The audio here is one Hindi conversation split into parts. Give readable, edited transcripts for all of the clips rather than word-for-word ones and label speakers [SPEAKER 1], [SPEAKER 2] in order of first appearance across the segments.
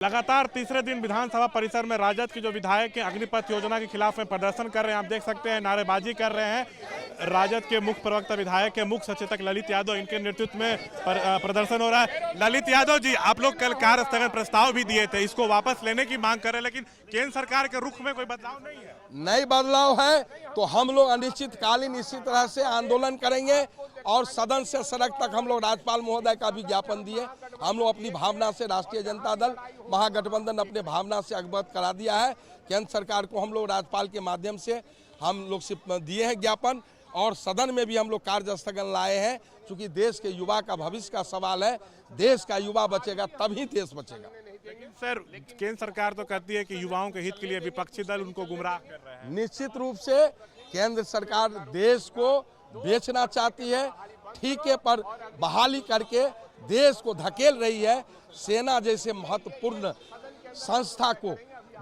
[SPEAKER 1] लगातार तीसरे दिन विधानसभा परिसर में राजद के जो विधायक हैं अग्निपथ योजना के खिलाफ में प्रदर्शन कर रहे हैं। आप देख सकते हैं नारेबाजी कर रहे हैं। राजद के मुख्य प्रवक्ता विधायक के मुख्य सचेतक ललित यादव, इनके नेतृत्व में प्रदर्शन हो रहा है। ललित यादव जी, आप लोग कल कार्य स्थगन प्रस्ताव भी दिए थे, इसको वापस लेने की मांग कर रहे हैं, लेकिन केंद्र सरकार के रुख में कोई बदलाव नहीं है।
[SPEAKER 2] नई बदलाव है तो हम लोग अनिश्चितकालीन इसी तरह से आंदोलन करेंगे और सदन से सड़क तक हम लोग राज्यपाल महोदय का भी ज्ञापन दिए। हम लोग अपनी भावना से राष्ट्रीय जनता दल महागठबंधन अपने भावना से अवगत करा दिया है। केंद्र सरकार को हम लोग राज्यपाल के माध्यम से हम लोग दिए हैं ज्ञापन, और सदन में भी हम लोग कार्य स्थगन लाए हैं, क्योंकि देश के युवा का भविष्य का सवाल है। देश का युवा बचेगा तभी देश बचेगा।
[SPEAKER 1] लेकिन सर, केंद्र सरकार तो कहती है कि युवाओं के हित के लिए विपक्षी दल उनको गुमराह कर रहे हैं।
[SPEAKER 2] निश्चित रूप से केंद्र सरकार देश को बेचना चाहती है, ठीके पर बहाली करके देश को धकेल रही है। सेना जैसे महत्वपूर्ण संस्था को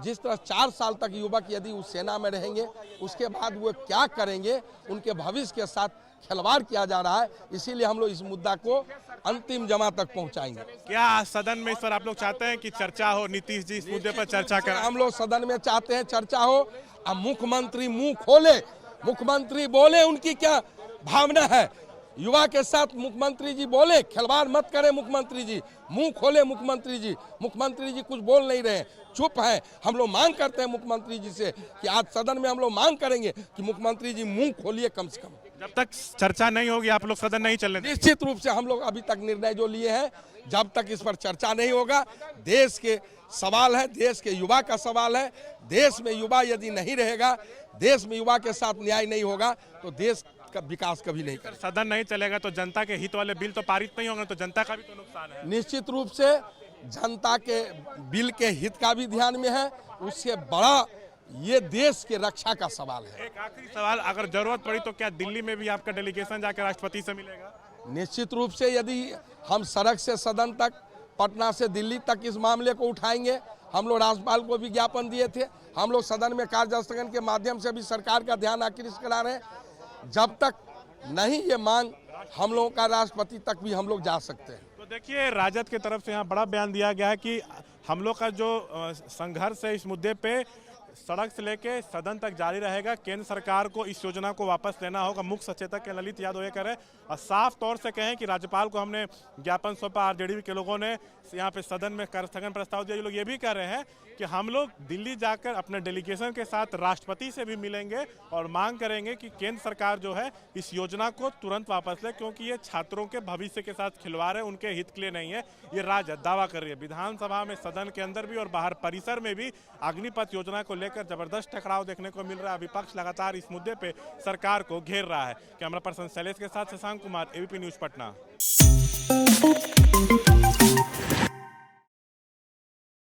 [SPEAKER 2] जिस तरह 4 साल तक युवक यदि उस सेना में रहेंगे, उसके बाद वो क्या करेंगे, उनके भविष्य के साथ खिलवाड़ किया जा रहा है। इसीलिए हम लोग इस मुद्दा को अंतिम जमा तक पहुंचाएंगे।
[SPEAKER 1] क्या सदन में इस पर आप लोग चाहते हैं कि चर्चा हो, नीतीश जी इस मुद्दे पर चर्चा करें?
[SPEAKER 2] हम लोग सदन में चाहते हैं चर्चा हो, अब मुख्यमंत्री मुंह खोले, मुख्यमंत्री बोले उनकी क्या भावना है, युवा के साथ मुख्यमंत्री जी बोले, खिलवाड़ मत करें मुख्यमंत्री जी, मुंह खोले मुख्यमंत्री जी। मुख्यमंत्री जी कुछ बोल नहीं रहे, चुप है। हम लोग मांग करते हैं मुख्यमंत्री जी से कि आज सदन में हम लोग मांग करेंगे कि मुख्यमंत्री जी मुंह खोलिए कम से कम।
[SPEAKER 1] जब तक चर्चा नहीं होगी आप लोग सदन नहीं चलने देंगे?
[SPEAKER 2] निश्चित रूप से हम लोग अभी तक निर्णय जो लिए हैं, जब तक इस पर चर्चा नहीं होगा, देश के सवाल है, देश के युवा का सवाल है। देश में युवा यदि नहीं रहेगा, देश में युवा के साथ न्याय नहीं होगा, तो देश का विकास कभी नहीं कर।
[SPEAKER 1] सदन नहीं चलेगा तो जनता के हित वाले बिल तो पारित नहीं होंगे, तो जनता का भी तो नुकसान है।
[SPEAKER 2] निश्चित रूप से जनता के बिल के हित का भी ध्यान में है, उससे बड़ा ये देश के रक्षा का सवाल है।
[SPEAKER 1] एक आखिरी सवाल, अगर जरूरत पड़ी तो क्या दिल्ली में भी आपका डेलीगेशन जाकर राष्ट्रपति से मिलेगा?
[SPEAKER 2] निश्चित रूप से यदि हम सड़क से सदन तक, पटना से दिल्ली तक इस मामले को उठाएंगे। हम लोग राज्यपाल को भी ज्ञापन दिए थे, हम लोग सदन में कार्य स्थगन के माध्यम से भी सरकार का ध्यान आकृष्ट करा रहे हैं। जब तक नहीं ये मांग हम लोगों का राष्ट्रपति तक भी हम लोग जा सकते हैं।
[SPEAKER 1] तो देखिए, राजद की तरफ से यहाँ बड़ा बयान दिया गया है कि हम लोग का जो संघर्ष है इस मुद्दे पे सड़क से लेके सदन तक जारी रहेगा। केंद्र सरकार को इस योजना को वापस लेना होगा। मुख्य सचेतक के ललित यादव ये करें और साफ तौर से कहें कि राज्यपाल को हमने ज्ञापन सौंपा, आरजेडी के लोगों ने यहाँ पे सदन में कार्य स्थगन प्रस्ताव दिया। ये लोग ये भी कह रहे हैं कि हम लोग दिल्ली जाकर अपने डेलीगेशन के साथ राष्ट्रपति से भी मिलेंगे और मांग करेंगे कि केंद्र सरकार जो है इस योजना को तुरंत वापस ले, क्योंकि ये छात्रों के भविष्य के साथ खिलवाड़ है, उनके हित के लिए नहीं है। ये राजद दावा कर रही है। विधानसभा में, सदन के अंदर भी और बाहर परिसर में भी अग्निपथ योजना को लेकर जबरदस्त टकराव देखने को मिल रहा है। विपक्ष लगातार इस मुद्दे पे सरकार को घेर रहा है। कैमरा पर्सन शैलेश के साथ शशांक कुमार, एबीपी न्यूज पटना।